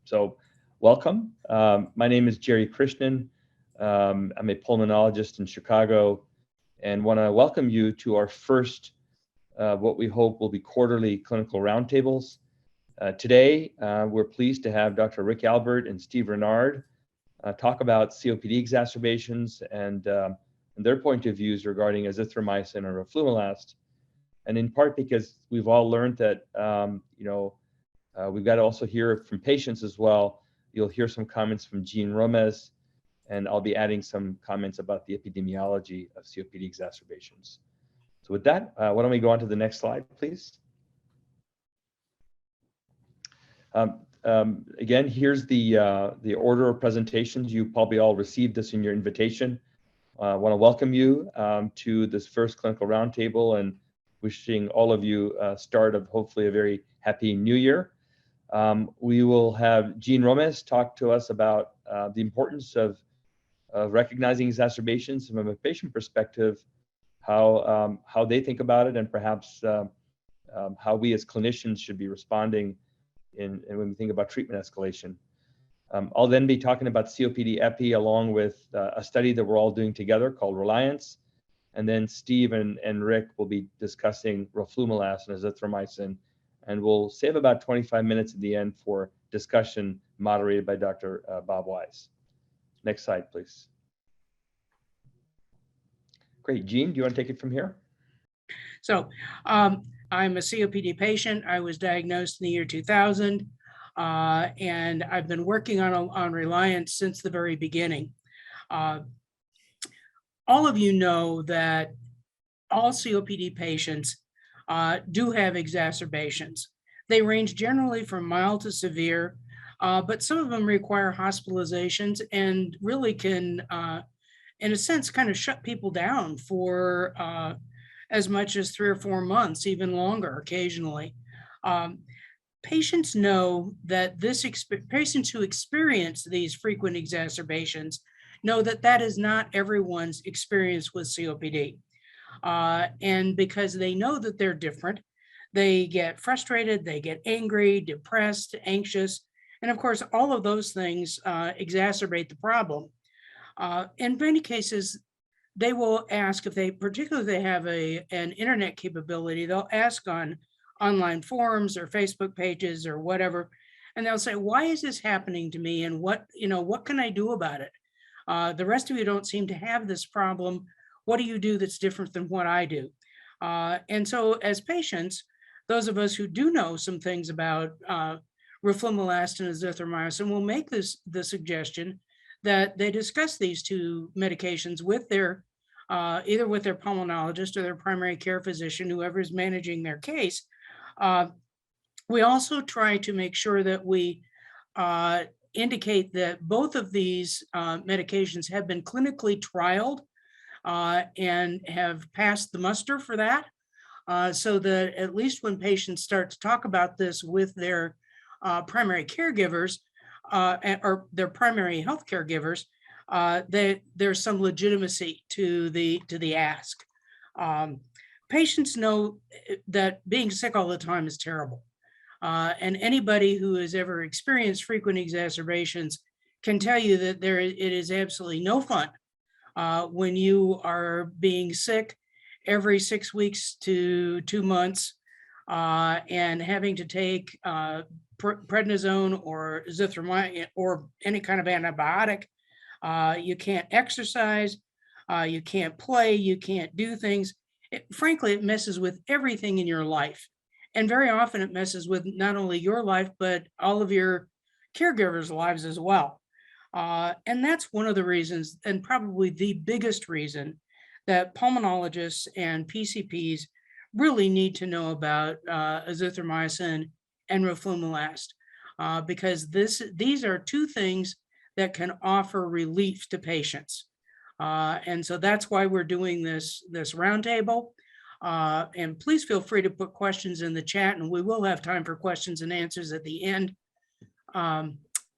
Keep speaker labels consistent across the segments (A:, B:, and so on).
A: So welcome. My name is Jerry Krishnan. I'm a pulmonologist in Chicago and want to welcome you to our first, what we hope will be quarterly clinical roundtables. Today, we're pleased to have Dr. Rick Albert and Steve Renard talk about COPD exacerbations and their point of views regarding azithromycin or roflumilast. And in part because we've all learned that, we've got to also hear from patients as well. You'll hear some comments from Jean Romez, and I'll be adding some comments about the epidemiology of COPD exacerbations. So with that, why don't we go on to the next slide, please? Again, here's the order of presentations. You probably all received this in your invitation. I want to welcome you to this first clinical roundtable and wishing all of you start of hopefully a very happy new year. We will have Jean Romez talk to us about the importance of recognizing exacerbations from a patient perspective, how they think about it, and perhaps how we as clinicians should be responding when we think about treatment escalation. I'll then be talking about COPD epi along with a study that we're all doing together called Reliance. And then Steve and Rick will be discussing roflumilast and azithromycin. And we'll save about 25 minutes at the end for discussion moderated by Dr. Bob Wise. Next slide, please. Great. Jean, do you want to take it from here?
B: So I'm a COPD patient. I was diagnosed in the year 2000, and I've been working on Reliance since the very beginning. All of you know that all COPD patients do have exacerbations. They range generally from mild to severe, but some of them require hospitalizations and really can, in a sense, kind of shut people down for as much as 3 or 4 months, even longer occasionally. Patients know that patients who experience these frequent exacerbations know that that is not everyone's experience with COPD. And because they know that they're different, they get frustrated, they get angry, depressed, anxious, and of course, all of those things exacerbate the problem. In many cases, they will ask particularly if they have an internet capability, they'll ask on online forums or Facebook pages or whatever, and they'll say, why is this happening to me? And what can I do about it? The rest of you don't seem to have this problem. What do you do that's different than what I do? And so as patients, those of us who do know some things about roflumilast and azithromycin will make the suggestion that they discuss these two medications with their either with their pulmonologist or their primary care physician, whoever is managing their case. We also try to make sure that we indicate that both of these medications have been clinically trialed and have passed the muster for that, so that at least when patients start to talk about this with their primary caregivers or their primary health caregivers, there's some legitimacy to the ask. Patients know that being sick all the time is terrible. And anybody who has ever experienced frequent exacerbations can tell you that it is absolutely no fun when you are being sick every 6 weeks to 2 months and having to take prednisone or azithromycin or any kind of antibiotic. You can't exercise, you can't play, you can't do things. Frankly, it messes with everything in your life. And very often it messes with not only your life, but all of your caregivers' lives as well. And that's one of the reasons, and probably the biggest reason, that pulmonologists and PCPs really need to know about azithromycin and roflumilast, because these are two things that can offer relief to patients. And so that's why we're doing this roundtable. And please feel free to put questions in the chat, and we will have time for questions and answers at the end.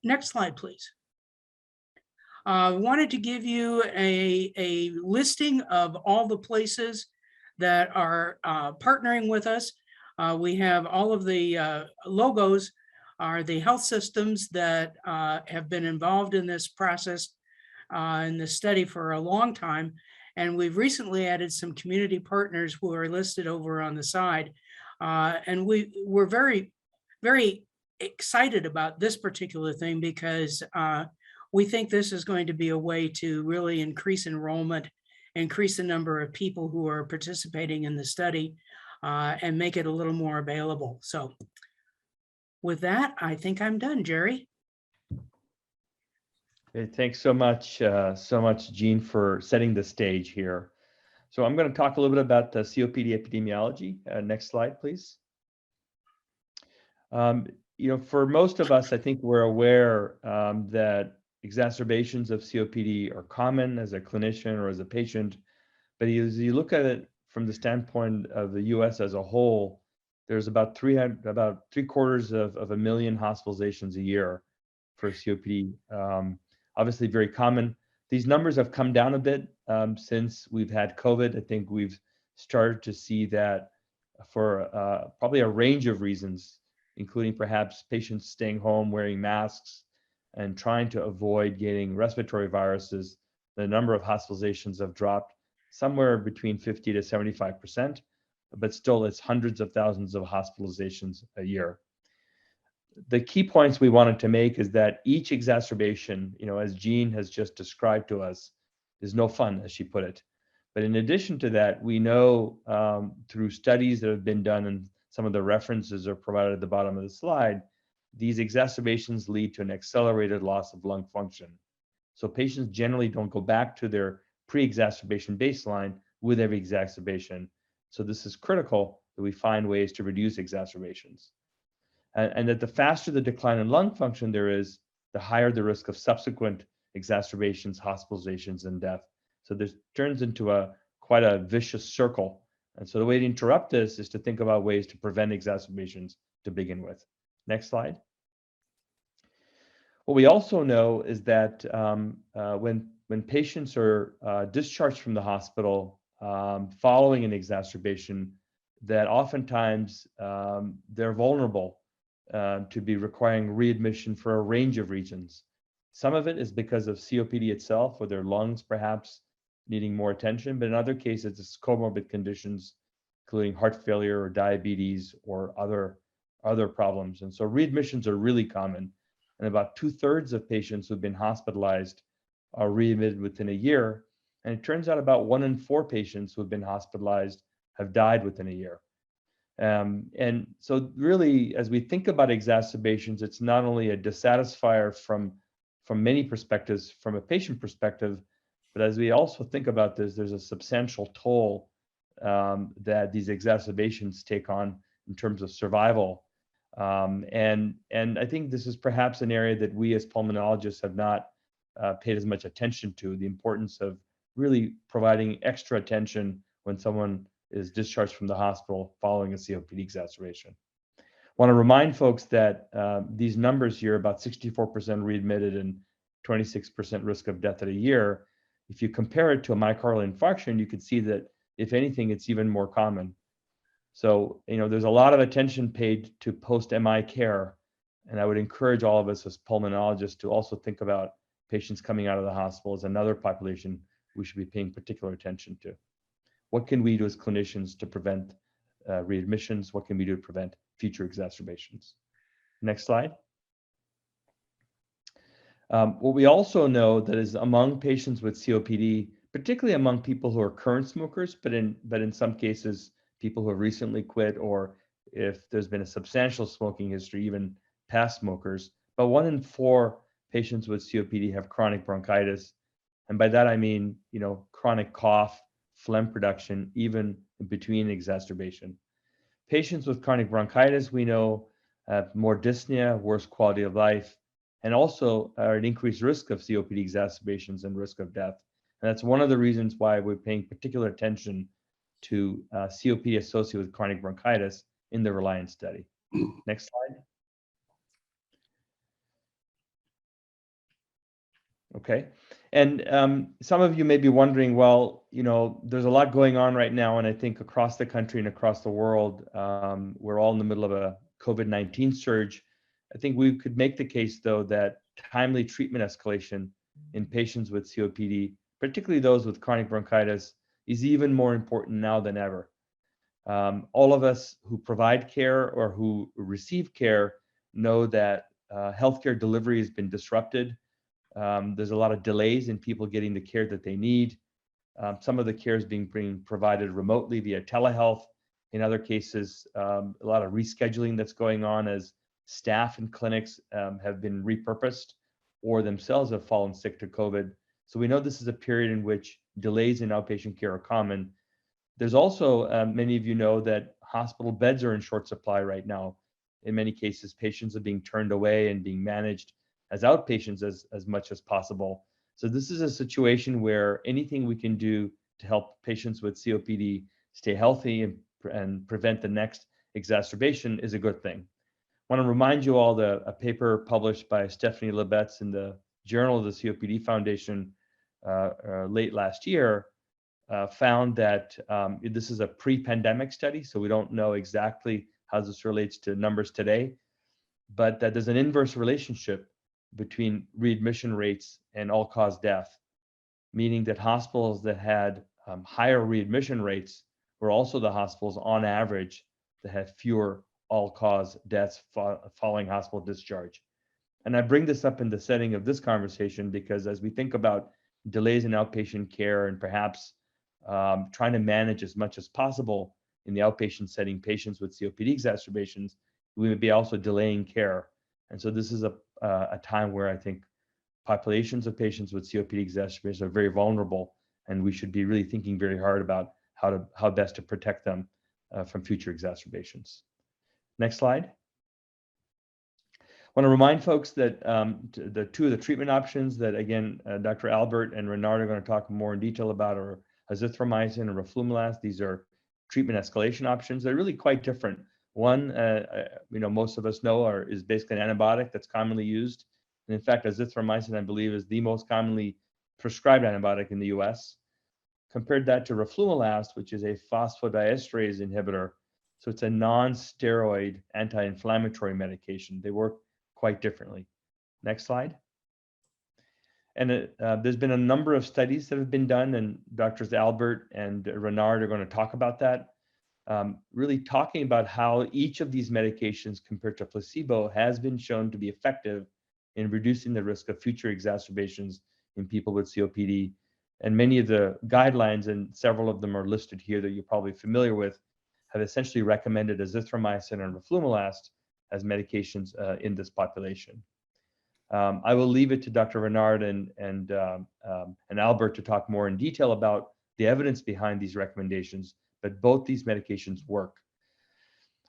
B: Next slide, please. I wanted to give you a listing of all the places that are partnering with us. We have all of the logos are the health systems that have been involved in this process, in this study for a long time. And we've recently added some community partners who are listed over on the side. And we're very, very excited about this particular thing because we think this is going to be a way to really increase enrollment, increase the number of people who are participating in the study, and make it a little more available. So with that, I think I'm done, Jerry.
A: Okay, thanks so much, Gene, for setting the stage here. So I'm going to talk a little bit about the COPD epidemiology. Next slide, please. For most of us, I think we're aware that exacerbations of COPD are common as a clinician or as a patient. But as you look at it from the standpoint of the U.S. as a whole, there's about 3/4 of a million hospitalizations a year for COPD. Obviously very common. These numbers have come down a bit since we've had COVID. I think we've started to see that for probably a range of reasons, including perhaps patients staying home, wearing masks, and trying to avoid getting respiratory viruses. The number of hospitalizations have dropped somewhere between 50 to 75%, but still it's hundreds of thousands of hospitalizations a year. The key points we wanted to make is that each exacerbation, as Jean has just described to us, is no fun, as she put it. But in addition to that, we know through studies that have been done, and some of the references are provided at the bottom of the slide, these exacerbations lead to an accelerated loss of lung function. So patients generally don't go back to their pre-exacerbation baseline with every exacerbation. So this is critical that we find ways to reduce exacerbations. And that the faster the decline in lung function there is, the higher the risk of subsequent exacerbations, hospitalizations, and death. So this turns into quite a vicious circle. And so the way to interrupt this is to think about ways to prevent exacerbations to begin with. Next slide. What we also know is that when patients are discharged from the hospital following an exacerbation, that oftentimes they're vulnerable to be requiring readmission for a range of reasons. Some of it is because of COPD itself, or their lungs perhaps needing more attention, but in other cases, it's comorbid conditions, including heart failure or diabetes or other problems. And so readmissions are really common. And about 2/3 of patients who've been hospitalized are readmitted within a year. And it turns out about 1 in 4 patients who've been hospitalized have died within a year. And so really, as we think about exacerbations, it's not only a dissatisfier from many perspectives, from a patient perspective, but as we also think about this, there's a substantial toll that these exacerbations take on in terms of survival. And I think this is perhaps an area that we as pulmonologists have not paid as much attention to, the importance of really providing extra attention when someone is discharged from the hospital following a COPD exacerbation. I want to remind folks that these numbers here, about 64% readmitted and 26% risk of death at a year, if you compare it to a myocardial infarction, you could see that if anything, it's even more common. So, there's a lot of attention paid to post-MI care, and I would encourage all of us as pulmonologists to also think about patients coming out of the hospital as another population we should be paying particular attention to. What can we do as clinicians to prevent readmissions? What can we do to prevent future exacerbations? Next slide. What we also know that is among patients with COPD, particularly among people who are current smokers, but in some cases, people who have recently quit, or if there's been a substantial smoking history, even past smokers, but 1 in 4 patients with COPD have chronic bronchitis. And by that, I mean, chronic cough, phlegm production, even in between exacerbation. Patients with chronic bronchitis, we know, have more dyspnea, worse quality of life, and also are at increased risk of COPD exacerbations and risk of death. And that's one of the reasons why we're paying particular attention to COPD associated with chronic bronchitis in the Reliance study. Next slide. Okay. And some of you may be wondering, well, there's a lot going on right now, and I think across the country and across the world, we're all in the middle of a COVID-19 surge. I think we could make the case, though, that timely treatment escalation in patients with COPD, particularly those with chronic bronchitis, is even more important now than ever. All of us who provide care or who receive care know that healthcare delivery has been disrupted. There's a lot of delays in people getting the care that they need. Some of the care is being provided remotely via telehealth. In other cases, a lot of rescheduling that's going on as staff in clinics have been repurposed or themselves have fallen sick to COVID. So we know this is a period in which delays in outpatient care are common. There's also, many of you know that hospital beds are in short supply right now. In many cases, patients are being turned away and being managed as outpatients as much as possible. So this is a situation where anything we can do to help patients with COPD stay healthy and prevent the next exacerbation is a good thing. I want to remind you all that a paper published by Stephanie Lebetz in the Journal of the COPD Foundation late last year found that this is a pre-pandemic study, so we don't know exactly how this relates to numbers today, but that there's an inverse relationship between readmission rates and all-cause death, meaning that hospitals that had higher readmission rates were also the hospitals on average that had fewer all-cause deaths following hospital discharge. And I bring this up in the setting of this conversation because as we think about delays in outpatient care and perhaps trying to manage as much as possible in the outpatient setting patients with COPD exacerbations, we may be also delaying care. And so this is a time where I think populations of patients with COPD exacerbations are very vulnerable, and we should be really thinking very hard about how best to protect them from future exacerbations. Next slide. I want to remind folks that the two of the treatment options that, again, Dr. Albert and Renard are going to talk more in detail about are azithromycin and roflumilast. These are treatment escalation options. They're really quite different. One, most of us know is basically an antibiotic that's commonly used. And in fact, azithromycin, I believe, is the most commonly prescribed antibiotic in the US. Compared that to roflumilast, which is a phosphodiesterase inhibitor. So it's a non-steroid anti-inflammatory medication. They work quite differently. Next slide. And there's been a number of studies that have been done, and Drs. Albert and Renard are going to talk about that, really talking about how each of these medications compared to placebo has been shown to be effective in reducing the risk of future exacerbations in people with COPD. And many of the guidelines, and several of them are listed here that you're probably familiar with, have essentially recommended azithromycin and roflumilast as medications in this population. I will leave it to Dr. Renard and Albert to talk more in detail about the evidence behind these recommendations, but both these medications work.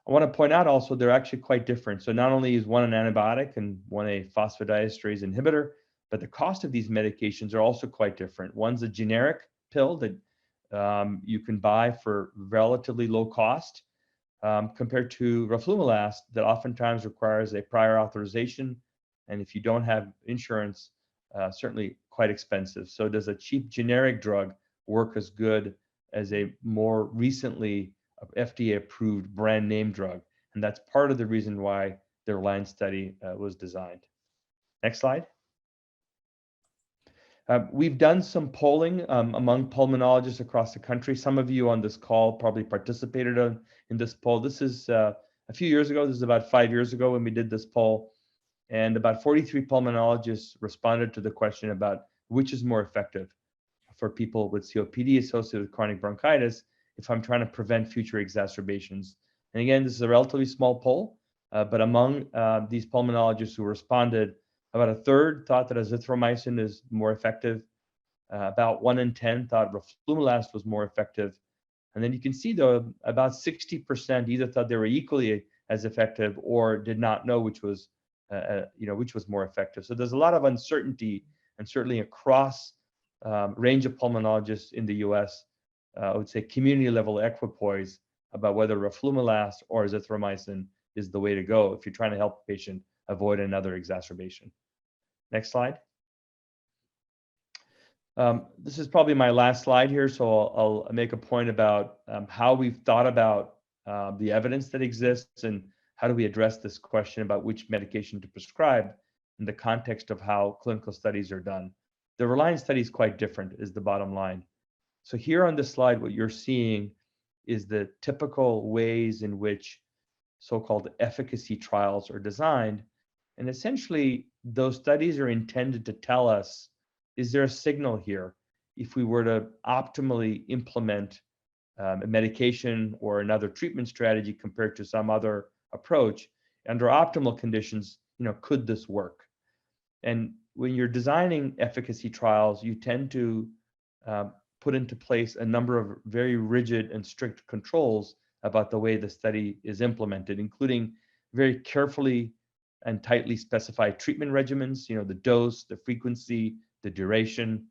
A: I want to point out also they're actually quite different. So not only is one an antibiotic and one a phosphodiesterase inhibitor, but the cost of these medications are also quite different. One's a generic pill that you can buy for relatively low cost compared to roflumilast that oftentimes requires a prior authorization. And if you don't have insurance, certainly quite expensive. So does a cheap generic drug work as good as a more recently FDA-approved brand name drug? And that's part of the reason why the RELIANCE study was designed. Next slide. We've done some polling among pulmonologists across the country. Some of you on this call probably participated in this poll. This is a few years ago. This is about 5 years ago when we did this poll. And about 43 pulmonologists responded to the question about which is more effective for people with COPD associated with chronic bronchitis if I'm trying to prevent future exacerbations. And again, this is a relatively small poll, but among these pulmonologists who responded, about a third thought that azithromycin is more effective. About 1 in 10 thought roflumilast was more effective. And then you can see, though, about 60% either thought they were equally as effective or did not know which was more effective. So there's a lot of uncertainty, and certainly across range of pulmonologists in the U.S., I would say community level equipoise about whether roflumilast or azithromycin is the way to go if you're trying to help a patient avoid another exacerbation. Next slide. This is probably my last slide here, so I'll make a point about how we've thought about the evidence that exists and how do we address this question about which medication to prescribe in the context of how clinical studies are done. The Reliance study is quite different, is the bottom line. So here on this slide, what you're seeing is the typical ways in which so-called efficacy trials are designed. And essentially, those studies are intended to tell us, is there a signal here? If we were to optimally implement a medication or another treatment strategy compared to some other approach, under optimal conditions, could this work? And when you're designing efficacy trials, you tend to put into place a number of very rigid and strict controls about the way the study is implemented, including very carefully and tightly specified treatment regimens, the dose, the frequency, the duration.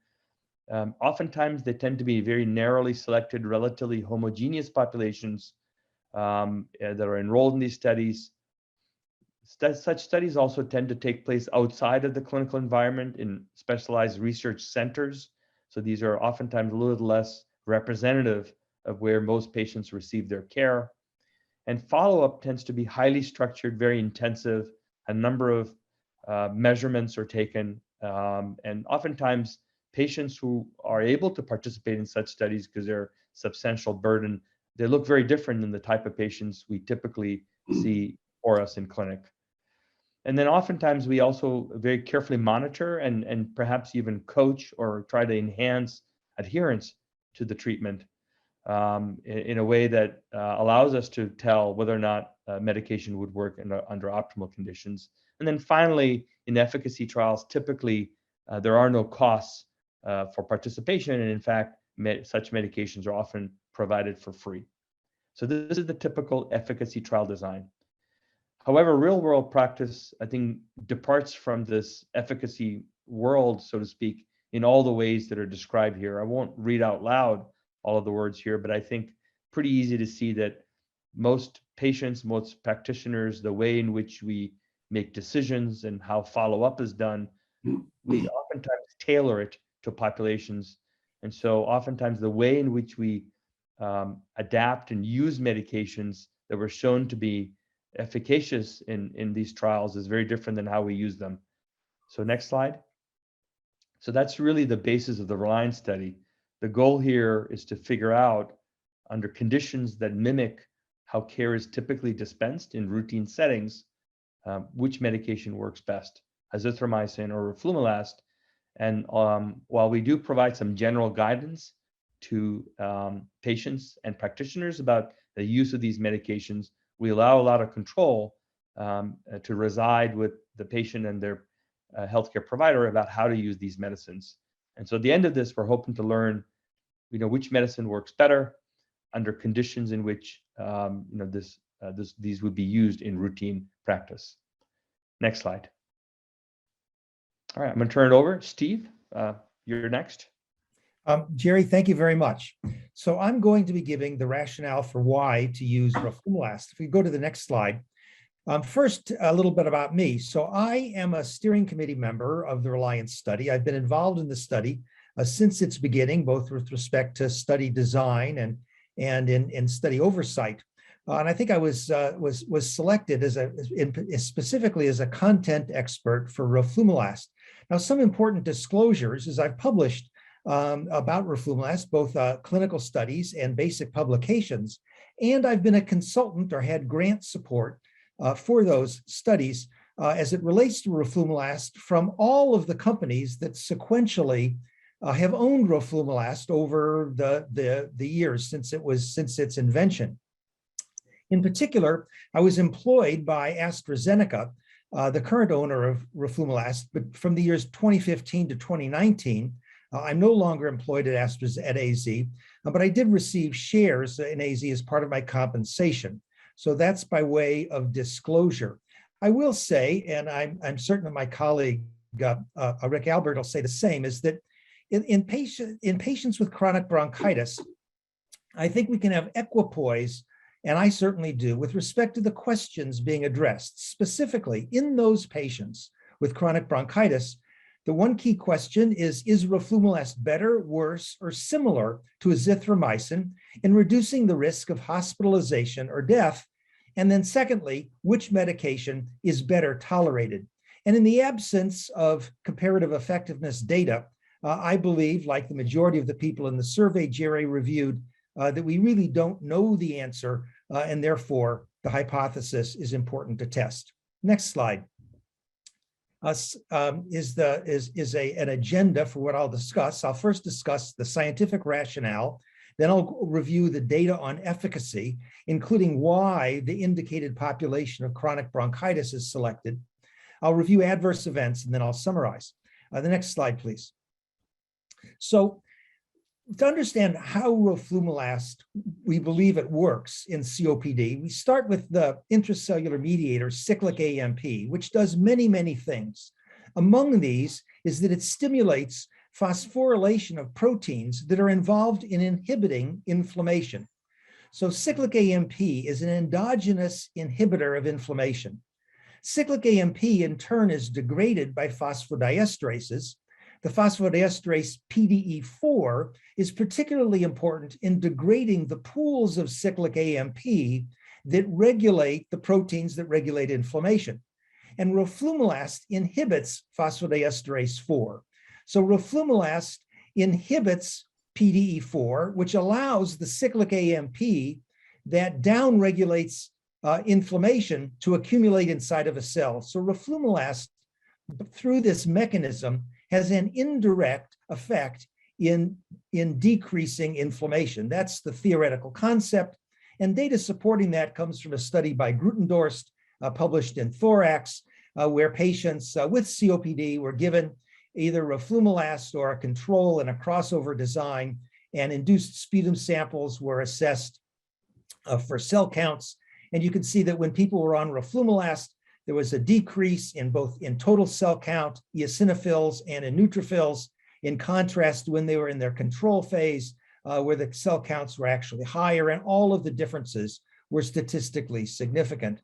A: Oftentimes, they tend to be very narrowly selected, relatively homogeneous populations that are enrolled in these studies. Such studies also tend to take place outside of the clinical environment in specialized research centers. So these are oftentimes a little less representative of where most patients receive their care. And follow-up tends to be highly structured, very intensive. A number of measurements are taken. And oftentimes, patients who are able to participate in such studies because they're substantial burden, they look very different than the type of patients we typically see for us in clinic. And then oftentimes we also very carefully monitor and perhaps even coach or try to enhance adherence to the treatment in a way that allows us to tell whether or not medication would work under optimal conditions. And then finally, in efficacy trials, typically there are no costs for participation. And in fact, such medications are often provided for free. So this is the typical efficacy trial design. However, real-world practice, I think, departs from this efficacy world, so to speak, in all the ways that are described here. I won't read out loud all of the words here, but I think pretty easy to see that most patients, most practitioners, the way in which we make decisions and how follow-up is done, we oftentimes tailor it to populations. And so oftentimes the way in which we adapt and use medications that were shown to be efficacious in these trials is very different than how we use them. So next slide. So that's really the basis of the Reliance study. The goal here is to figure out, under conditions that mimic how care is typically dispensed in routine settings, which medication works best, azithromycin or roflumilast. And while we do provide some general guidance to patients and practitioners about the use of these medications, we allow a lot of control to reside with the patient and their healthcare provider about how to use these medicines. And so at the end of this, we're hoping to learn, which medicine works better under conditions in which these would be used in routine practice. Next slide. All right, I'm going to turn it over. Steve, you're next.
C: Jerry, thank you very much. So I'm going to be giving the rationale for why to use roflumilast. If we go to the next slide. First, a little bit about me. So I am a steering committee member of the Reliance study. I've been involved in the study since its beginning, both with respect to study design and in study oversight. And I think I was selected specifically as a content expert for roflumilast. Now, some important disclosures is I've published about roflumilast, both clinical studies and basic publications, and I've been a consultant or had grant support for those studies as it relates to roflumilast from all of the companies that sequentially have owned roflumilast over the years since its invention. In particular, I was employed by AstraZeneca, the current owner of roflumilast, but from the years 2015 to 2019. I'm no longer employed at AZ, but I did receive shares in AZ as part of my compensation. So that's by way of disclosure. I will say, and I'm certain that my colleague, Rick Albert, will say the same, is that in patients with chronic bronchitis, I think we can have equipoise, and I certainly do, with respect to the questions being addressed. Specifically, in those patients with chronic bronchitis, the one key question is roflumilast better, worse, or similar to azithromycin in reducing the risk of hospitalization or death? And then secondly, which medication is better tolerated? And in the absence of comparative effectiveness data, I believe, like the majority of the people in the survey Jerry reviewed, that we really don't know the answer, and therefore the hypothesis is important to test. Next slide. An agenda for what I'll discuss. I'll first discuss the scientific rationale, then I'll review the data on efficacy, including why the indicated population of chronic bronchitis is selected. I'll review adverse events, and then I'll summarize. The next slide, please. So to understand how roflumilast, we believe it works in COPD, we start with the intracellular mediator, cyclic AMP, which does many, many things. Among these is that it stimulates phosphorylation of proteins that are involved in inhibiting inflammation. So cyclic AMP is an endogenous inhibitor of inflammation. Cyclic AMP in turn is degraded by phosphodiesterases. The phosphodiesterase PDE4 is particularly important in degrading the pools of cyclic AMP that regulate the proteins that regulate inflammation. And roflumilast inhibits phosphodiesterase 4. So roflumilast inhibits PDE4, which allows the cyclic AMP that downregulates inflammation to accumulate inside of a cell. So roflumilast, through this mechanism, has an indirect effect in decreasing inflammation. That's the theoretical concept. And data supporting that comes from a study by Grutendorst, published in Thorax, where patients with COPD were given either roflumilast or a control in a crossover design, and induced sputum samples were assessed for cell counts. And you can see that when people were on roflumilast, there was a decrease in both in total cell count, eosinophils, and in neutrophils, in contrast to when they were in their control phase, where the cell counts were actually higher, and all of the differences were statistically significant.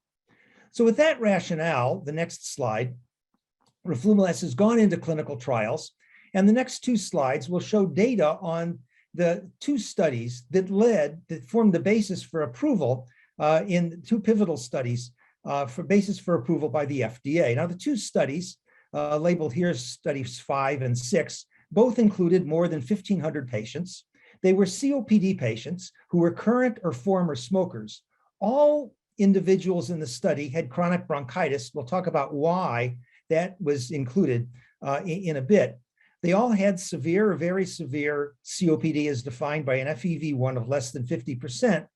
C: So with that rationale, the next slide, roflumilast has gone into clinical trials, and the next two slides will show data on the two studies that formed the basis for approval in two pivotal studies for basis for approval by the FDA. Now, the two studies labeled here, studies 5 and 6, both included more than 1,500 patients. They were COPD patients who were current or former smokers. All individuals in the study had chronic bronchitis. We'll talk about why that was included in a bit. They all had severe or very severe COPD as defined by an FEV1 of less than 50%.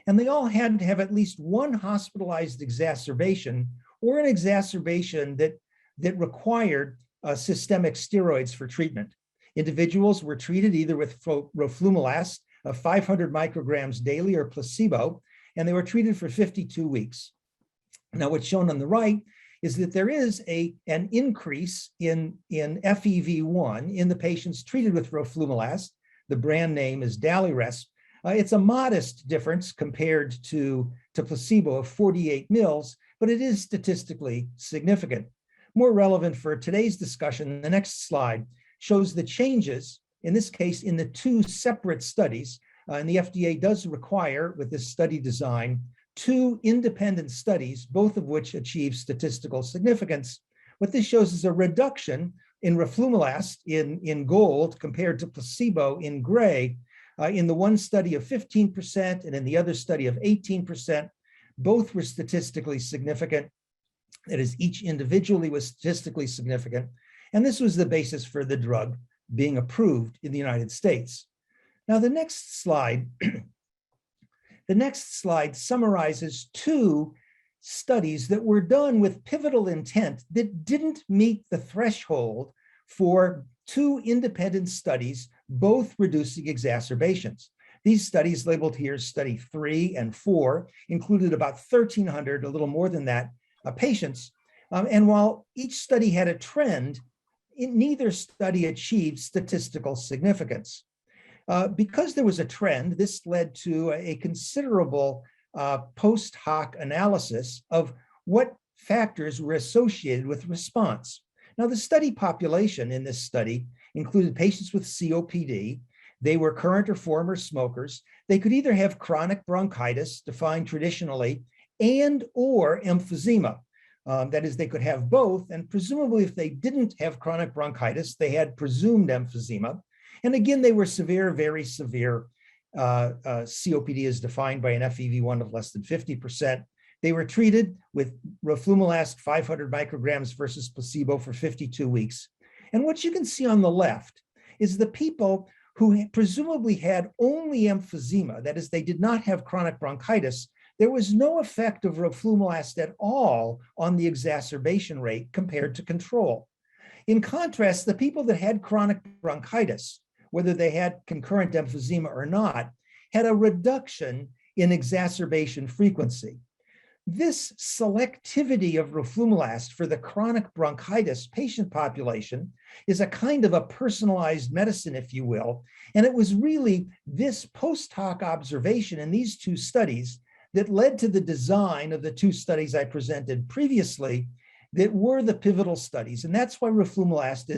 C: And they all had to have at least one hospitalized exacerbation or an exacerbation that required systemic steroids for treatment. Individuals were treated either with roflumilast of 500 micrograms daily or placebo, and they were treated for 52 weeks. Now, what's shown on the right is that there is an increase in FEV1 in the patients treated with roflumilast. The brand name is Daliresp. It's a modest difference compared to placebo of 48 mils, but it is statistically significant. More relevant for today's discussion, the next slide shows the changes, in this case, in the two separate studies. And the FDA does require, with this study design, two independent studies, both of which achieve statistical significance. What this shows is a reduction in roflumilast in gold compared to placebo in gray. In the one study of 15% and in the other study of 18%, both were statistically significant. That is, each individually was statistically significant. And this was the basis for the drug being approved in the United States. Now, the next slide, summarizes two studies that were done with pivotal intent that didn't meet the threshold for two independent studies, both reducing exacerbations. These studies, labeled here study 3 and 4, included about 1,300, a little more than that, patients. And while each study had a trend, neither study achieved statistical significance. Because there was a trend, this led to a considerable post hoc analysis of what factors were associated with response. Now, the study population in this study included patients with COPD. They were current or former smokers. They could either have chronic bronchitis, defined traditionally and or emphysema. That is, they could have both, and presumably if they didn't have chronic bronchitis, they had presumed emphysema. And again, they were severe, very severe. COPD is defined by an FEV1 of less than 50%. They were treated with roflumilast 500 micrograms versus placebo for 52 weeks. And what you can see on the left is the people who presumably had only emphysema, that is, they did not have chronic bronchitis. There was no effect of roflumilast at all on the exacerbation rate compared to control. In contrast, the people that had chronic bronchitis, whether they had concurrent emphysema or not, had a reduction in exacerbation frequency. This selectivity of roflumilast for the chronic bronchitis patient population is a kind of a personalized medicine, if you will. And it was really this post hoc observation in these two studies that led to the design of the two studies I presented previously that were the pivotal studies. And that's why roflumilast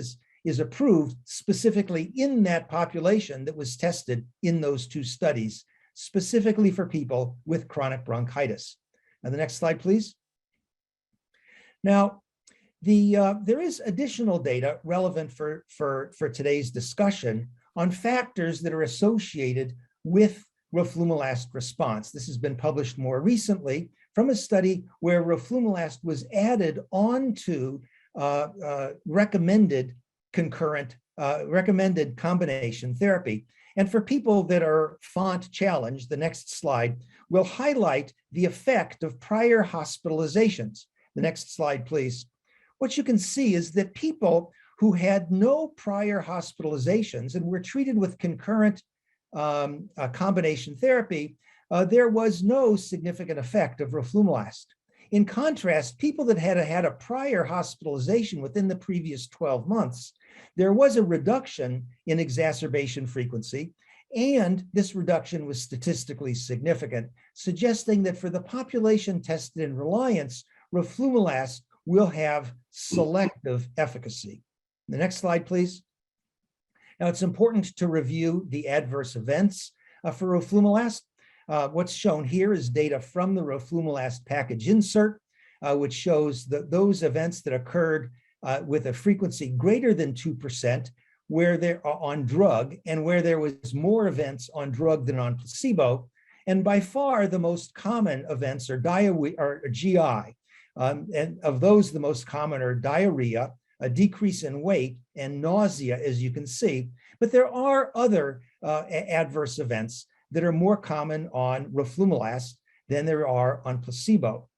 C: is approved specifically in that population that was tested in those two studies, specifically for people with chronic bronchitis. Now, the next slide, please. Now, there is additional data relevant for today's discussion on factors that are associated with roflumilast response. This has been published more recently from a study where roflumilast was added onto recommended combination therapy. And for people that are font challenged, the next slide will highlight the effect of prior hospitalizations. The next slide, please. What you can see is that people who had no prior hospitalizations and were treated with concurrent combination therapy, there was no significant effect of roflumilast. In contrast, people that had had a prior hospitalization within the previous 12 months, there was a reduction in exacerbation frequency, and this reduction was statistically significant, suggesting that for the population tested in Reliance, roflumilast will have selective efficacy. The next slide, please. Now, it's important to review the adverse events for roflumilast. What's shown here is data from the roflumilast package insert, which shows those events that occurred with a frequency greater than 2% where they're on drug, and where there was more events on drug than on placebo. And by far, the most common events are GI. And of those, the most common are diarrhea, a decrease in weight, and nausea, as you can see. But there are other adverse events that are more common on roflumilast than there are on placebo.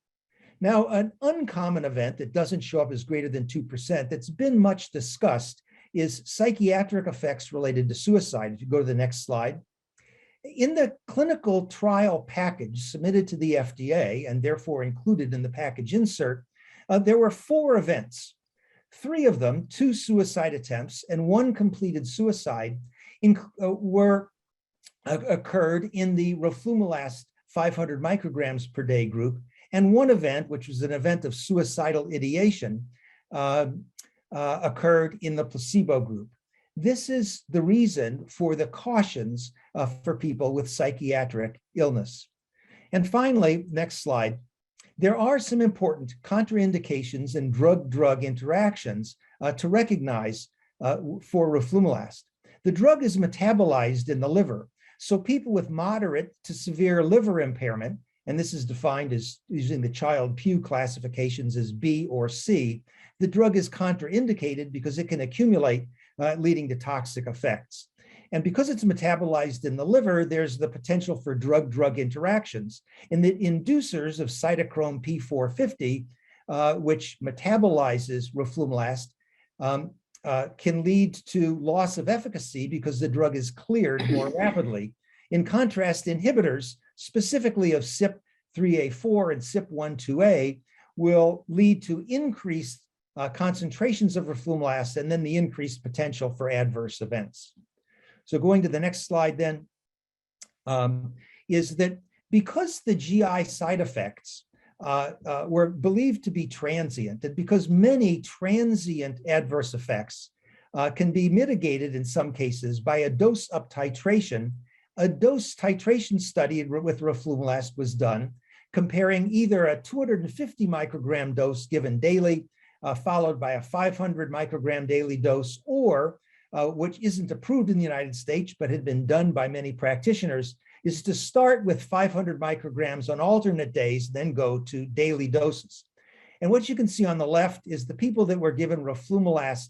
C: Now, an uncommon event that doesn't show up as greater than 2% that's been much discussed is psychiatric effects related to suicide. If you go to the next slide. In the clinical trial package submitted to the FDA and therefore included in the package insert, there were 4 events. 3 of them, 2 suicide attempts and 1 completed suicide, occurred in the roflumilast 500 micrograms per day group, and 1 event, which was an event of suicidal ideation, occurred in the placebo group. This is the reason for the cautions for people with psychiatric illness. And finally, next slide. There are some important contraindications and drug-drug interactions to recognize for roflumilast. The drug is metabolized in the liver, so people with moderate to severe liver impairment, and this is defined as using the Child-Pugh classifications as B or C, the drug is contraindicated because it can accumulate, leading to toxic effects. And because it's metabolized in the liver, there's the potential for drug-drug interactions. And the inducers of cytochrome P450, which metabolizes roflumilast, can lead to loss of efficacy because the drug is cleared more rapidly. In contrast, inhibitors, specifically of CYP3A4 and CYP12A, will lead to increased concentrations of roflumilast and then the increased potential for adverse events. So going to the next slide then, is that because the GI side effects were believed to be transient, and because many transient adverse effects can be mitigated in some cases by a dose up titration, a dose titration study with roflumilast was done comparing either a 250 microgram dose given daily, followed by a 500 microgram daily dose, or which isn't approved in the United States, but had been done by many practitioners, is to start with 500 micrograms on alternate days, then go to daily doses. And what you can see on the left is the people that were given roflumilast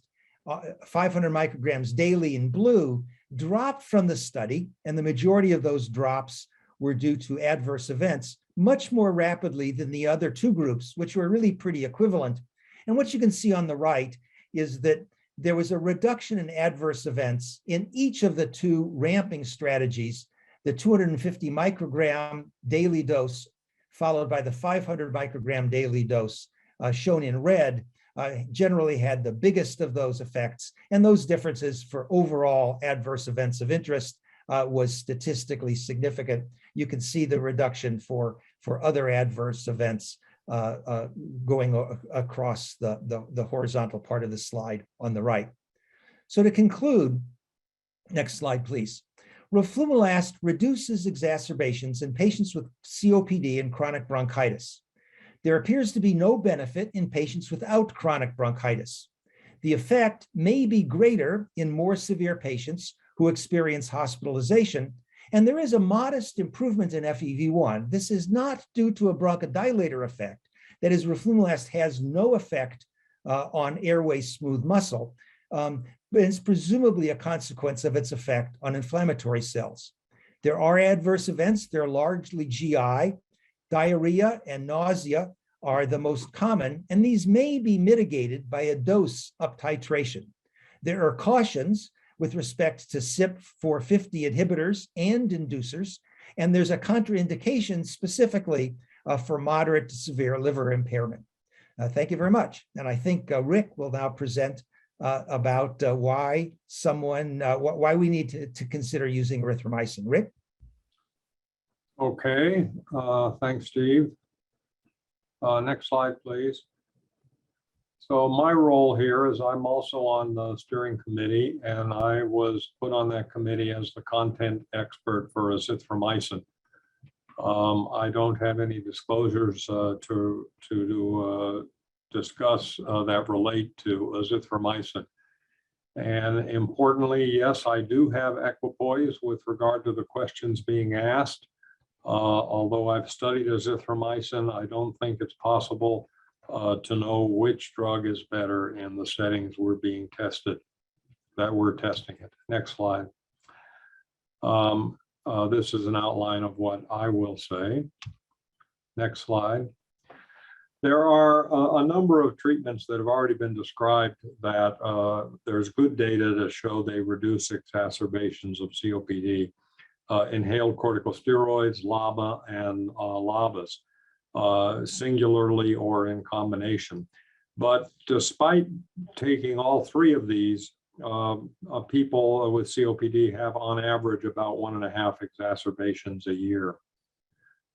C: 500 micrograms daily in blue dropped from the study, and the majority of those drops were due to adverse events much more rapidly than the other two groups, which were really pretty equivalent. And what you can see on the right is that there was a reduction in adverse events in each of the two ramping strategies, the 250 microgram daily dose, followed by the 500 microgram daily dose, shown in red, generally had the biggest of those effects. And those differences for overall adverse events of interest was statistically significant. You can see the reduction for other adverse events going across the horizontal part of the slide on the right. So to conclude, next slide, please. Roflumilast reduces exacerbations in patients with COPD and chronic bronchitis. There appears to be no benefit in patients without chronic bronchitis. The effect may be greater in more severe patients who experience hospitalization, and there is a modest improvement in FEV1. This is not due to a bronchodilator effect. That is, roflumilast has no effect on airway smooth muscle, but it's presumably a consequence of its effect on inflammatory cells. There are adverse events. They're largely GI. Diarrhea and nausea are the most common, and these may be mitigated by a dose up titration. There are cautions with respect to CYP450 inhibitors and inducers, and there's a contraindication specifically for moderate to severe liver impairment. Thank you very much. And I think Rick will now present about why we need to consider using erythromycin. Rick?
D: Okay, thanks, Steve. Next slide, please. So my role here is I'm also on the steering committee, and I was put on that committee as the content expert for azithromycin. I don't have any disclosures to discuss that relate to azithromycin. And importantly, yes, I do have equipoise with regard to the questions being asked. Although I've studied azithromycin, I don't think it's possible to know which drug is better in the settings we're testing it. Next slide. This is an outline of what I will say. Next slide. There are a number of treatments that have already been described that there's good data to show they reduce exacerbations of COPD. Inhaled corticosteroids, LABA and LABAs, singularly or in combination. But despite taking all three of these, people with COPD have on average about 1.5 exacerbations a year.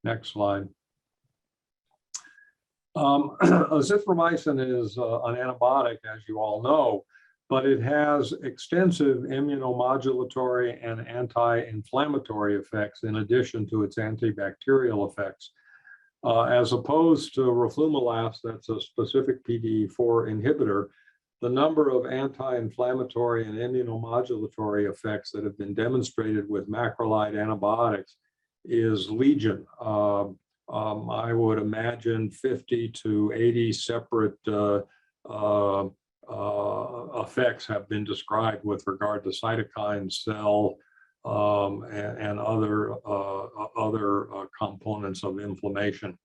D: Next slide. Azithromycin is an antibiotic, as you all know, but it has extensive immunomodulatory and anti-inflammatory effects in addition to its antibacterial effects. As opposed to roflumilast, that's a specific PDE4 inhibitor, the number of anti-inflammatory and immunomodulatory effects that have been demonstrated with macrolide antibiotics is legion. I would imagine 50 to 80 separate effects have been described with regard to cytokine, cell, and other components of inflammation.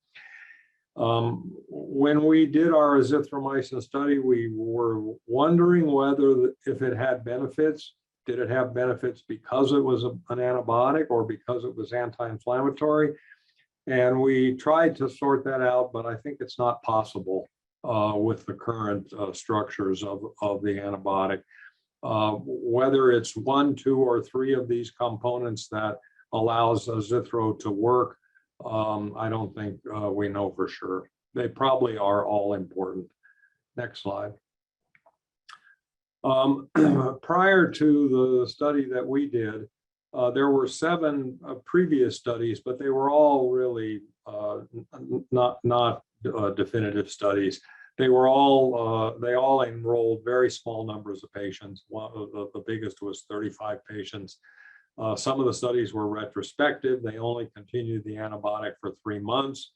D: When we did our azithromycin study, we were wondering whether if it had benefits. Did it have benefits because it was an antibiotic or because it was anti-inflammatory? And we tried to sort that out, but I think it's not possible with the current structures of the antibiotic. Whether it's 1, 2, or 3 of these components that allows azithro to work, I don't think we know for sure. They probably are all important. Next slide. Prior to the study that we did, there were 7 previous studies, but they were all really not definitive studies. They all enrolled very small numbers of patients. The biggest was 35 patients. Some of the studies were retrospective. They only continued the antibiotic for 3 months.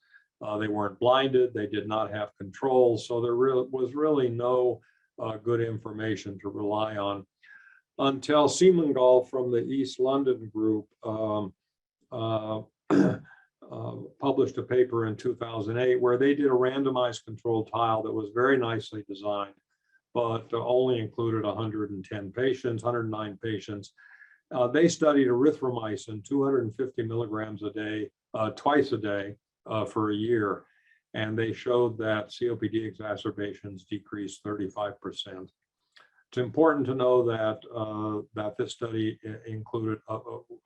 D: They weren't blinded. They did not have controls. So there was really no good information to rely on until Seamangal from the East London group published a paper in 2008 where they did a randomized controlled trial that was very nicely designed, but only included 109 patients. They studied erythromycin, 250 milligrams a day, twice a day for a year. And they showed that COPD exacerbations decreased 35%. It's important to know that that this study included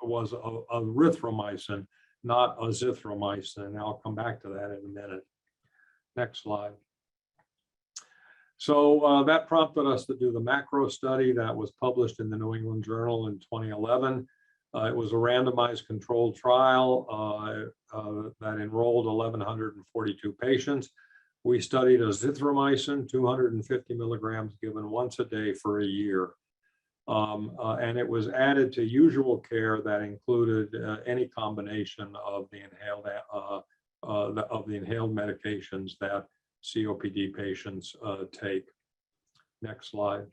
D: was erythromycin, not azithromycin. And I'll come back to that in a minute. Next slide. So that prompted us to do the macro study that was published in the New England Journal in 2011. It was a randomized controlled trial that enrolled 1,142 patients. We studied azithromycin, 250 milligrams given once a day for a year. And it was added to usual care that included any combination of the inhaled medications that COPD patients take. Next slide.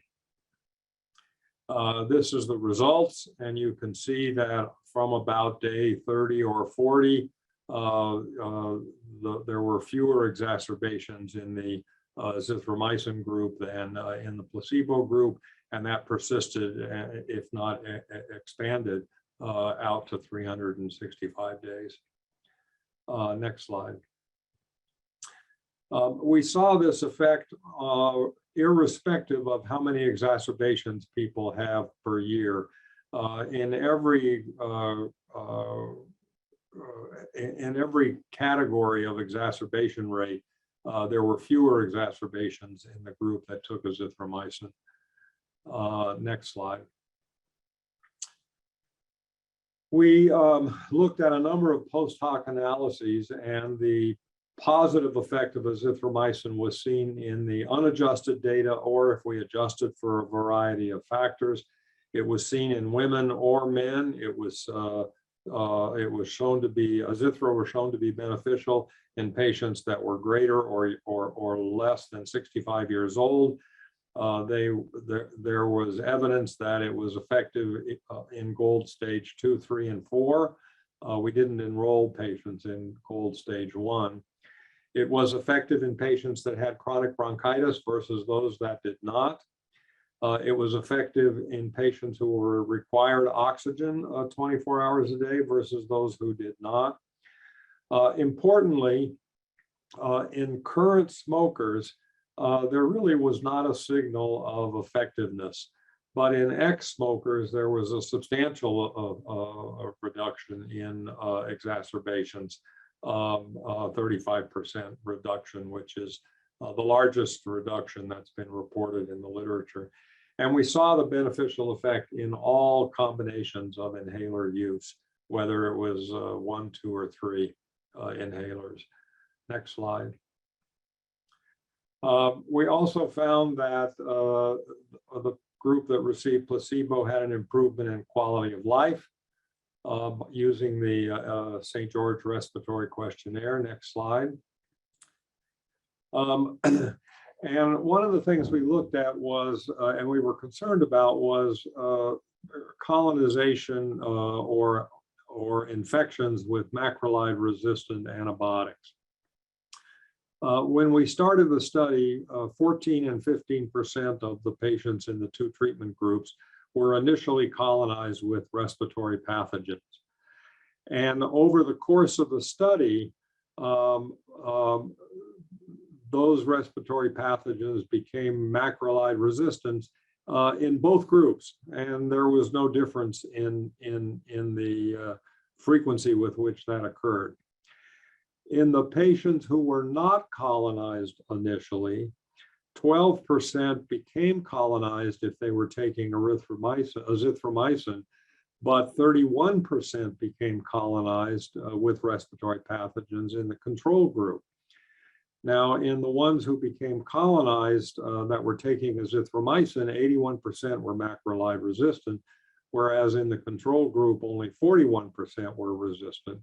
D: This is the results, and you can see that from about day 30 or 40, there were fewer exacerbations in the azithromycin group than in the placebo group, and that persisted, if not expanded, out to 365 days. Next slide. We saw this effect irrespective of how many exacerbations people have per year. In every category of exacerbation rate, there were fewer exacerbations in the group that took azithromycin. Next slide. We looked at a number of post hoc analyses, and the positive effect of azithromycin was seen in the unadjusted data, or if we adjusted for a variety of factors. It was seen in women or men. It was shown to be, azithro was shown to be beneficial in patients that were greater or less than 65 years old. There was evidence that it was effective in GOLD stage 2, 3, and 4. We didn't enroll patients in GOLD stage 1. It was effective in patients that had chronic bronchitis versus those that did not. It was effective in patients who were required oxygen 24 hours a day versus those who did not. Importantly, in current smokers, there really was not a signal of effectiveness. But in ex-smokers, there was a substantial reduction in exacerbations, 35% reduction, which is the largest reduction that's been reported in the literature. And we saw the beneficial effect in all combinations of inhaler use, whether it was 1, 2, or 3 inhalers. Next slide. We also found that the group that received placebo had an improvement in quality of life using the St. George Respiratory Questionnaire. Next slide. And one of the things we looked at was, and we were concerned about, was colonization or infections with macrolide-resistant antibiotics. When we started the study, 14 and 15% of the patients in the 2 treatment groups were initially colonized with respiratory pathogens. And over the course of the study, those respiratory pathogens became macrolide resistant in both groups, and there was no difference in the frequency with which that occurred. In the patients who were not colonized initially, 12% became colonized if they were taking azithromycin, but 31% became colonized with respiratory pathogens in the control group. Now, in the ones who became colonized that were taking azithromycin, 81% were macrolide resistant, whereas in the control group, only 41% were resistant.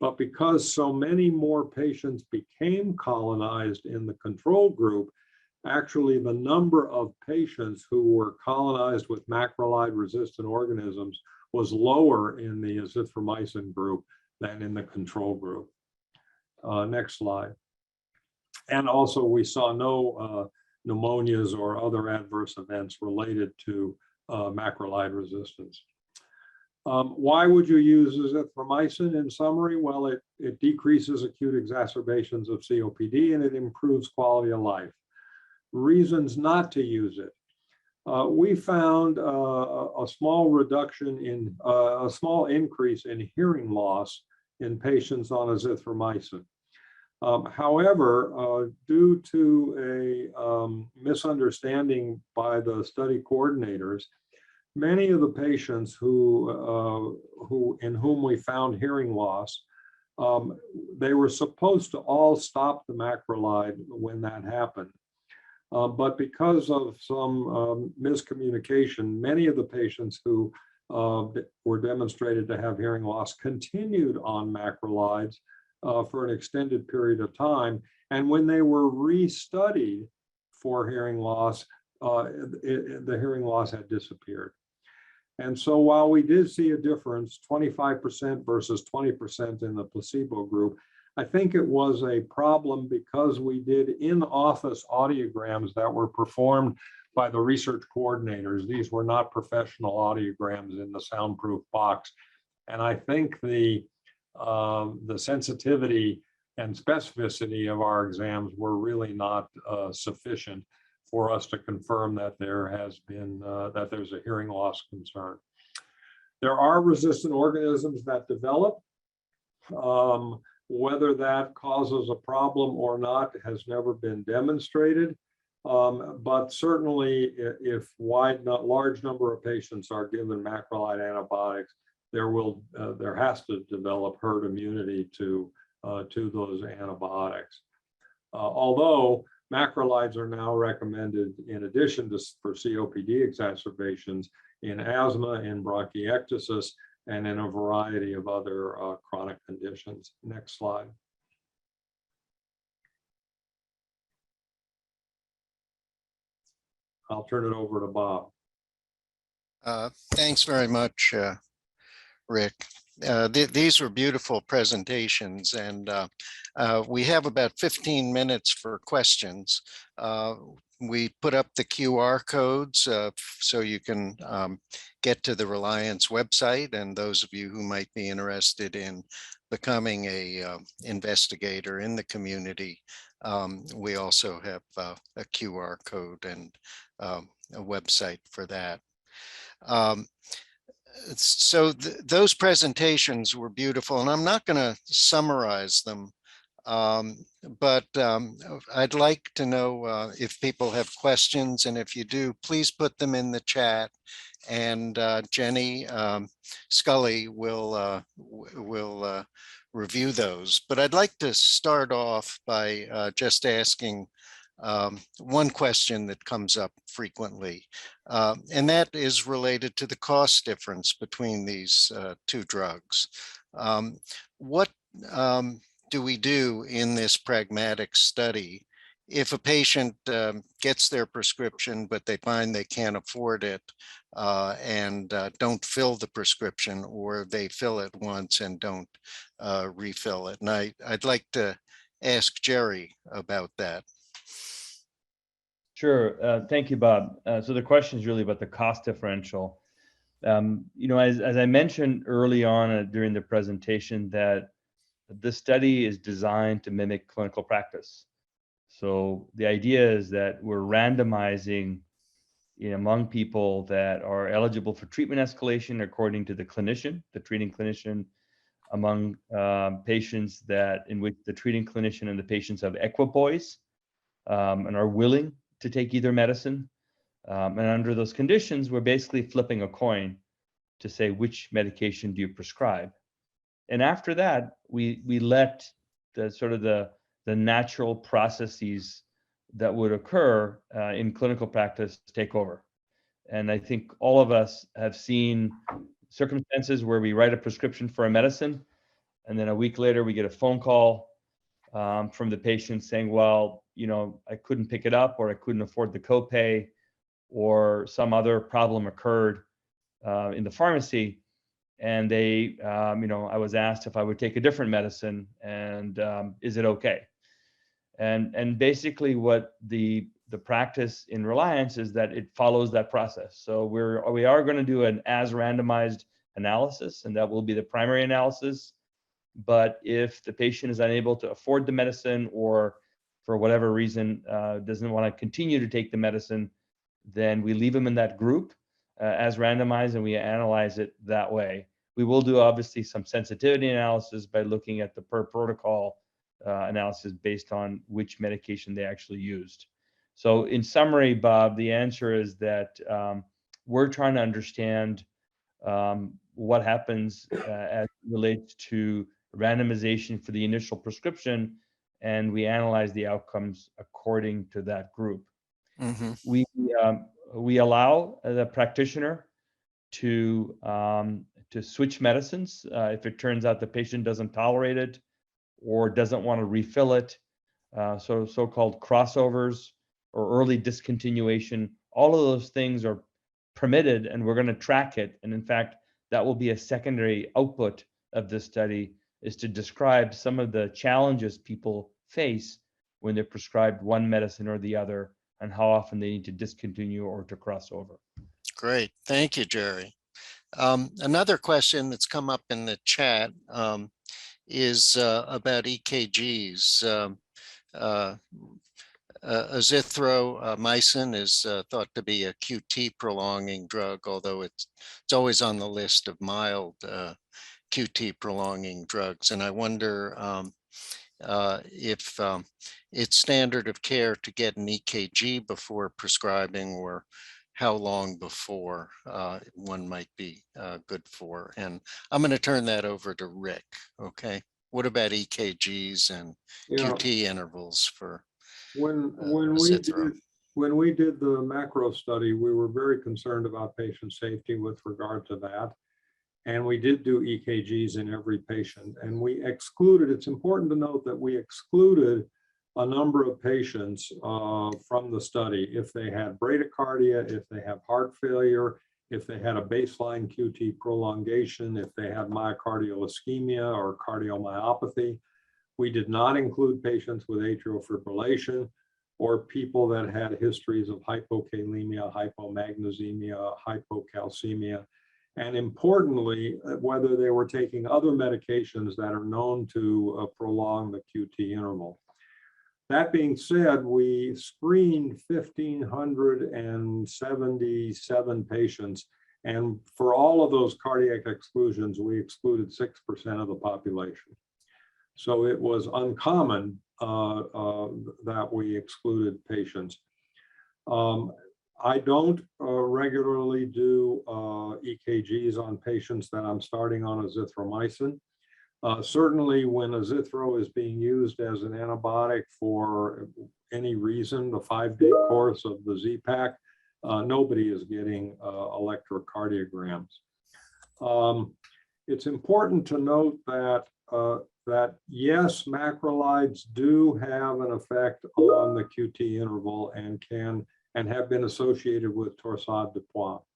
D: But because so many more patients became colonized in the control group, actually the number of patients who were colonized with macrolide resistant organisms was lower in the azithromycin group than in the control group. Next slide. And also we saw no pneumonias or other adverse events related to macrolide resistance. Why would you use azithromycin in summary? Well, it decreases acute exacerbations of COPD and it improves quality of life. Reasons not to use it. We found a small reduction in, a small increase in hearing loss in patients on azithromycin. However, due to a misunderstanding by the study coordinators, many of the patients in whom we found hearing loss, they were supposed to all stop the macrolide when that happened. But because of some miscommunication, many of the patients who were demonstrated to have hearing loss continued on macrolides for an extended period of time. And when they were restudied for hearing loss, the hearing loss had disappeared. And so while we did see a difference, 25% versus 20% in the placebo group, I think it was a problem because we did in-office audiograms that were performed by the research coordinators. These were not professional audiograms in the soundproof box. And I think the sensitivity and specificity of our exams were really not sufficient for us to confirm that there has been, that there's a hearing loss concern. There are resistant organisms that develop. Whether that causes a problem or not has never been demonstrated. But certainly if large number of patients are given macrolide antibiotics, there has to develop herd immunity to those antibiotics. Although macrolides are now recommended in addition to for COPD exacerbations in asthma, in bronchiectasis, and in a variety of other chronic conditions. Next slide. I'll turn it over to Bob.
E: Thanks very much, Rick. These were beautiful presentations, and we have about 15 minutes for questions. We put up the QR codes so you can get to the Reliance website, and those of you who might be interested in becoming a investigator in the community, we also have a QR code and a website for that. So those presentations were beautiful, and I'm not going to summarize them, but I'd like to know if people have questions, and if you do, please put them in the chat, and Jenny Scully will review those. But I'd like to start off by just asking one question that comes up frequently, and that is related to the cost difference between these two drugs. What do we do in this pragmatic study if a patient gets their prescription, but they find they can't afford it and don't fill the prescription, or they fill it once and don't refill it? And I'd like to ask Jerry about that.
A: Sure. Thank you, Bob. So the question is really about the cost differential. You know, as I mentioned early on during the presentation, that this study is designed to mimic clinical practice. So the idea is that we're randomizing among people that are eligible for treatment escalation according to the clinician, the treating clinician, among patients in which the treating clinician and the patients have equipoise and are willing to take either medicine. And under those conditions, we're basically flipping a coin to say which medication do you prescribe. And after that, we let the sort of the natural processes that would occur in clinical practice take over. And I think all of us have seen circumstances where we write a prescription for a medicine, and then a week later we get a phone call from the patient saying, well, you know, I couldn't pick it up, or I couldn't afford the copay, or some other problem occurred in the pharmacy. And they, you know, I was asked if I would take a different medicine, and is it okay? And basically what the practice in Reliance is that it follows that process. So we are going to do an as randomized analysis, and that will be the primary analysis. But if the patient is unable to afford the medicine, or for whatever reason doesn't want to continue to take the medicine, then we leave them in that group as randomized, and we analyze it that way. We will do obviously some sensitivity analysis by looking at the per protocol analysis based on which medication they actually used. So in summary, Bob, the answer is that we're trying to understand what happens as it relates to randomization for the initial prescription, and we analyze the outcomes according to that group.
E: Mm-hmm.
A: We allow the practitioner to switch medicines if it turns out the patient doesn't tolerate it or doesn't want to refill it. So-called crossovers or early discontinuation, all of those things are permitted, and we're going to track it. And in fact, that will be a secondary output of this study, is to describe some of the challenges people face when they're prescribed one medicine or the other, and how often they need to discontinue or to cross over.
E: Great. Thank you, Jerry. Another question that's come up in the chat is about EKGs. Azithromycin is thought to be a QT prolonging drug, although it's always on the list of mild QT prolonging drugs. And I wonder if it's standard of care to get an EKG before prescribing, or how long before one might be good for. And I'm going to turn that over to Rick. Okay. What about EKGs and QT intervals for
D: when we did the macro study, we were very concerned about patient safety with regard to that. And we did do EKGs in every patient, and we excluded, it's important to note that we excluded a number of patients from the study if they had bradycardia, if they have heart failure, if they had a baseline QT prolongation, if they had myocardial ischemia or cardiomyopathy. We did not include patients with atrial fibrillation or people that had histories of hypokalemia, hypomagnesemia, hypocalcemia, and importantly, whether they were taking other medications that are known to prolong the QT interval. That being said, we screened 1,577 patients, and for all of those cardiac exclusions, we excluded 6% of the population. So it was uncommon that we excluded patients. I don't regularly do EKGs on patients that I'm starting on azithromycin. Certainly when azithro is being used as an antibiotic for any reason, the 5-day course of the Z-Pak, nobody is getting electrocardiograms. It's important to note that yes, macrolides do have an effect on the QT interval and have been associated with torsade de pointes.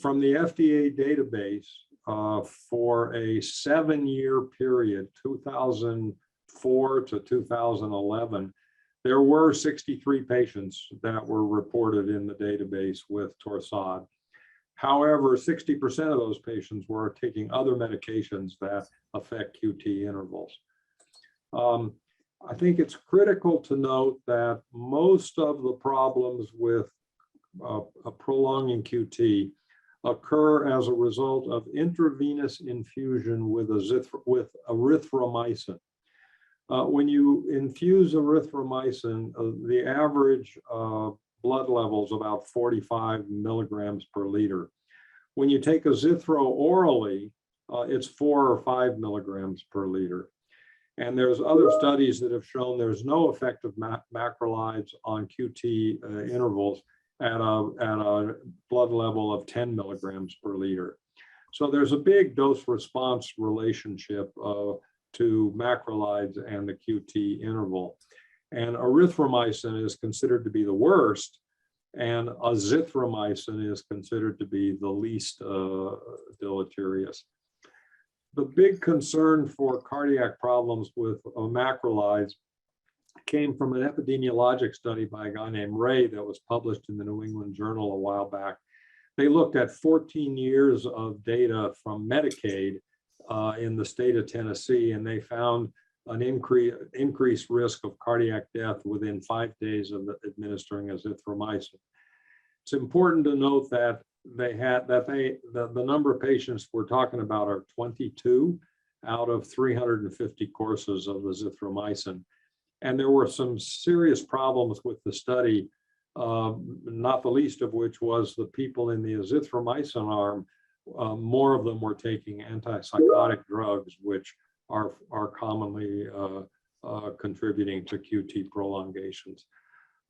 D: From the FDA database, for a 7-year period, 2004 to 2011, there were 63 patients that were reported in the database with torsade. However, 60% of those patients were taking other medications that affect QT intervals. I think it's critical to note that most of the problems with prolonging QT occur as a result of intravenous infusion with erythromycin. When you infuse erythromycin, the average blood level is about 45 milligrams per liter. When you take azithro orally, it's 4 or 5 milligrams per liter. And there's other studies that have shown there's no effect of macrolides on QT intervals at a blood level of 10 milligrams per liter. So there's a big dose response relationship to macrolides and the QT interval. And erythromycin is considered to be the worst, and azithromycin is considered to be the least deleterious. The big concern for cardiac problems with macrolides came from an epidemiologic study by a guy named Ray that was published in the New England Journal a while back. They looked at 14 years of data from Medicaid in the state of Tennessee, and they found an increased risk of cardiac death within 5 days of administering azithromycin. It's important to note that the number of patients we're talking about are 22 out of 350 courses of azithromycin. And there were some serious problems with the study, not the least of which was the people in the azithromycin arm, more of them were taking antipsychotic drugs, which are commonly contributing to QT prolongations.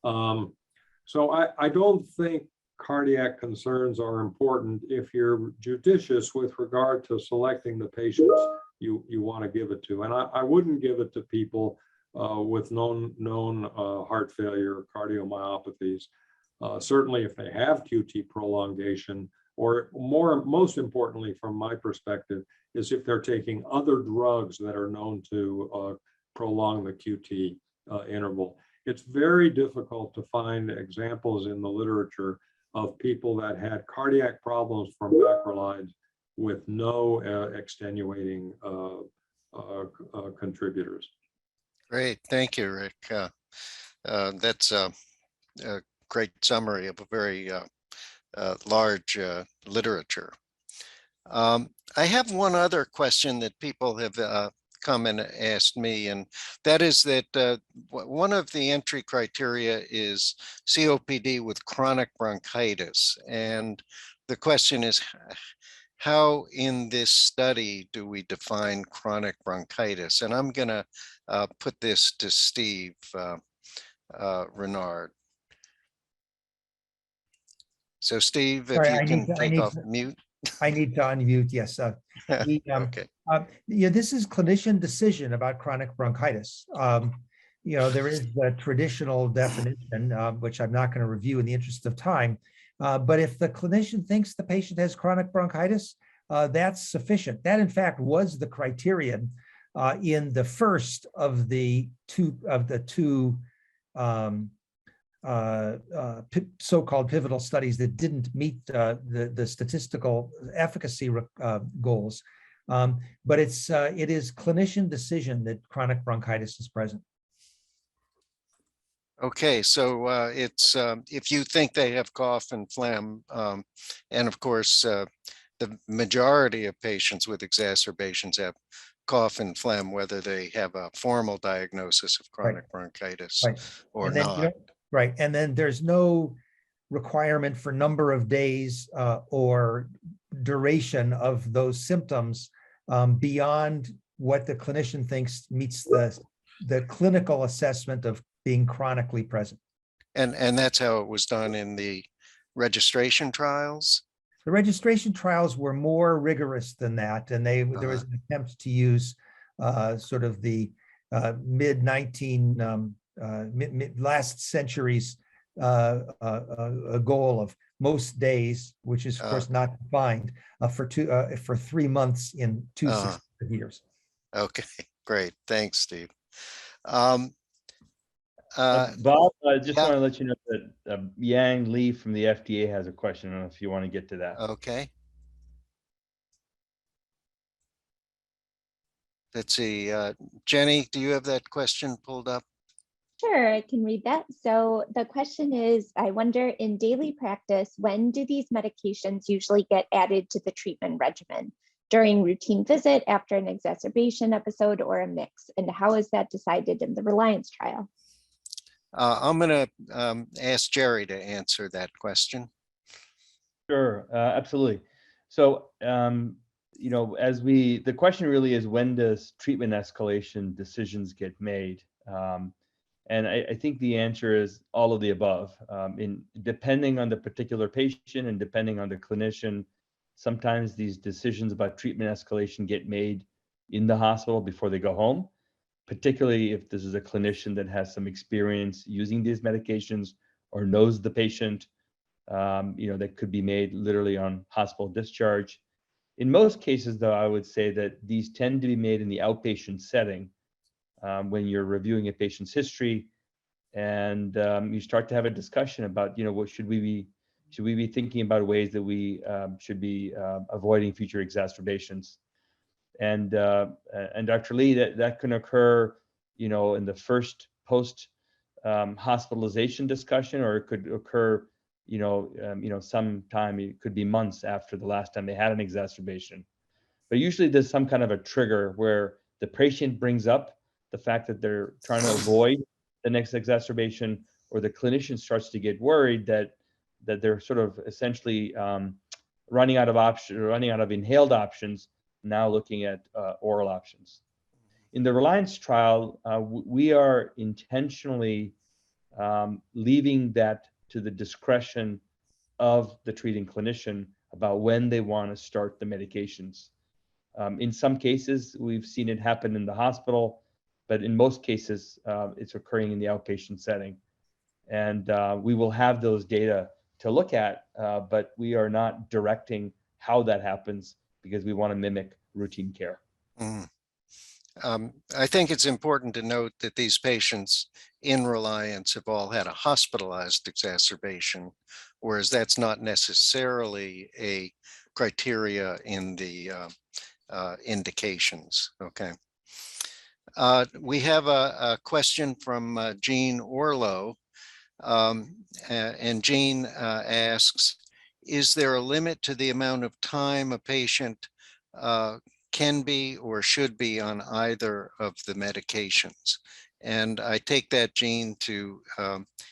D: So I don't think cardiac concerns are important. If you're judicious with regard to selecting the patients you want to give it to. And I wouldn't give it to people with known heart failure, cardiomyopathies. Certainly if they have QT prolongation, or most importantly from my perspective, is if they're taking other drugs that are known to prolong the QT interval. It's very difficult to find examples in the literature of people that had cardiac problems from macrolides with no extenuating contributors.
E: Great, thank you, Rick. That's a great summary of a very large literature. I have one other question that people have come and asked me, and that is that one of the entry criteria is COPD with chronic bronchitis. And the question is, how in this study do we define chronic bronchitis? And I'm going to put this to Steve Renard. So Steve, if you can take off mute.
C: I need to unmute, yes.
E: Okay.
C: This is clinician decision about chronic bronchitis. There is the traditional definition, which I'm not going to review in the interest of time. But if the clinician thinks the patient has chronic bronchitis, that's sufficient. That, in fact, was the criterion in the first of the two so-called pivotal studies that didn't meet the statistical efficacy goals. But it is clinician decision that chronic bronchitis is present.
E: Okay, so it's if you think they have cough and phlegm, and of course, the majority of patients with exacerbations have cough and phlegm, whether they have a formal diagnosis of chronic bronchitis or not.
C: Right, and then there's no requirement for number of days or duration of those symptoms beyond what the clinician thinks meets the clinical assessment of being chronically present.
E: And that's how it was done in the registration trials?
C: The registration trials were more rigorous than that, and there was an attempt to use sort of the last century's a goal of most days, which is of course not defined for 3 months in 2 successive years.
E: Okay, great. Thanks, Steve.
A: Bob, I just want to let you know that Yang Li from the FDA has a question. I don't know if you want to get to that.
E: Okay. Let's see, Jenny, do you have that question pulled up?
F: Sure, I can read that. So the question is, I wonder in daily practice, when do these medications usually get added to the treatment regimen? During routine visit, after an exacerbation episode, or a mix? And how is that decided in the Reliance trial?
E: I'm going to ask Jerry to answer that question.
A: Sure, absolutely. So, the question really is, when does treatment escalation decisions get made? And I think the answer is all of the above. Depending on the particular patient and depending on the clinician, sometimes these decisions about treatment escalation get made in the hospital before they go home, particularly if this is a clinician that has some experience using these medications or knows the patient. That could be made literally on hospital discharge. In most cases, though, I would say that these tend to be made in the outpatient setting when you're reviewing a patient's history, and you start to have a discussion about, what should we be thinking about ways that we should be avoiding future exacerbations. And Dr. Lee, that can occur, in the first post hospitalization discussion, or it could occur sometime, it could be months after the last time they had an exacerbation. But usually there's some kind of a trigger where the patient brings up the fact that they're trying to avoid the next exacerbation, or the clinician starts to get worried that they're sort of essentially running out of inhaled options, now looking at oral options. In the Reliance trial, we are intentionally leaving that to the discretion of the treating clinician about when they want to start the medications. In some cases, we've seen it happen in the hospital, but in most cases, it's occurring in the outpatient setting. And we will have those data to look at, but we are not directing how that happens because we want to mimic routine care.
E: Mm. I think it's important to note that these patients in Reliance have all had a hospitalized exacerbation, whereas that's not necessarily a criteria in the indications. Okay. We have a question from Jean Orlow, and Jean asks, is there a limit to the amount of time a patient can be or should be on either of the medications? And I take that, Jean, to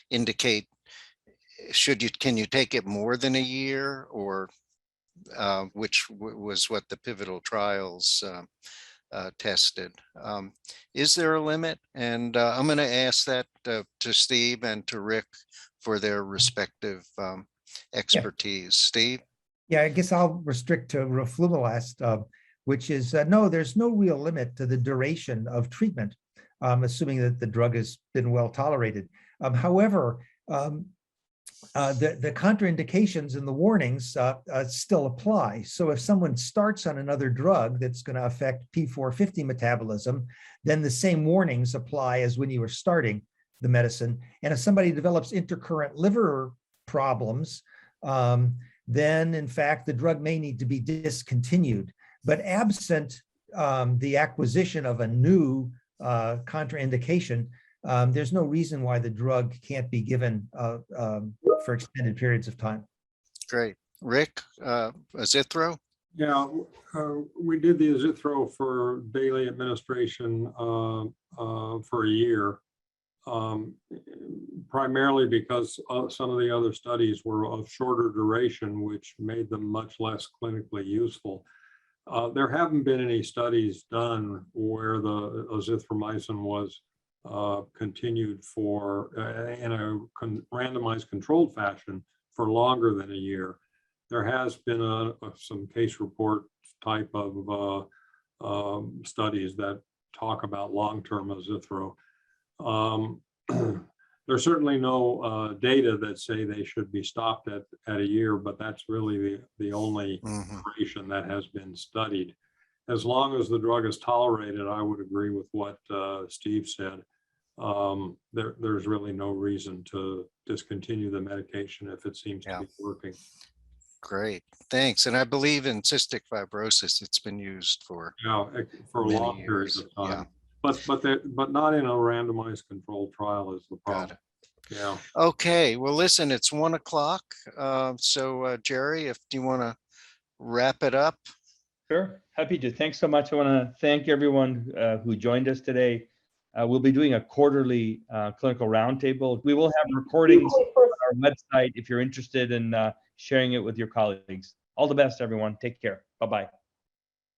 E: indicate, can you take it more than a year, or which was what the pivotal trials tested. Is there a limit? And I'm going to ask that to Steve and to Rick for their respective expertise. Steve?
C: Yeah, I guess I'll restrict to roflumilast, which is no, there's no real limit to the duration of treatment, assuming that the drug has been well tolerated. However, the contraindications and the warnings still apply. So if someone starts on another drug that's going to affect P450 metabolism, then the same warnings apply as when you were starting the medicine. And if somebody develops intercurrent liver problems, then in fact, the drug may need to be discontinued. But absent the acquisition of a new contraindication, there's no reason why the drug can't be given for extended periods of time.
E: Great. Rick, azithro?
D: Yeah, we did the azithro for daily administration for a year, primarily because some of the other studies were of shorter duration, which made them much less clinically useful. There haven't been any studies done where the azithromycin was continued for in a randomized controlled fashion for longer than a year. There has been some case report type of studies that talk about long-term azithro. There's certainly no data that say they should be stopped at a year, but that's really the only duration that has been studied. As long as the drug is tolerated, I would agree with what Steve said. There's really no reason to discontinue the medication if it seems to be working.
E: Great, thanks. And I believe in cystic fibrosis, it's been used for
D: for a long period of time. Yeah. But not in a randomized controlled trial is the problem.
E: Got it.
D: Yeah.
E: Okay. Well, listen, it's 1 o'clock. So Jerry, if you want to wrap it up.
A: Sure, happy to. Thanks so much. I want to thank everyone who joined us today. We'll be doing a quarterly clinical roundtable. We will have recordings on our website if you're interested in sharing it with your colleagues. All the best, everyone. Take care. Bye-bye.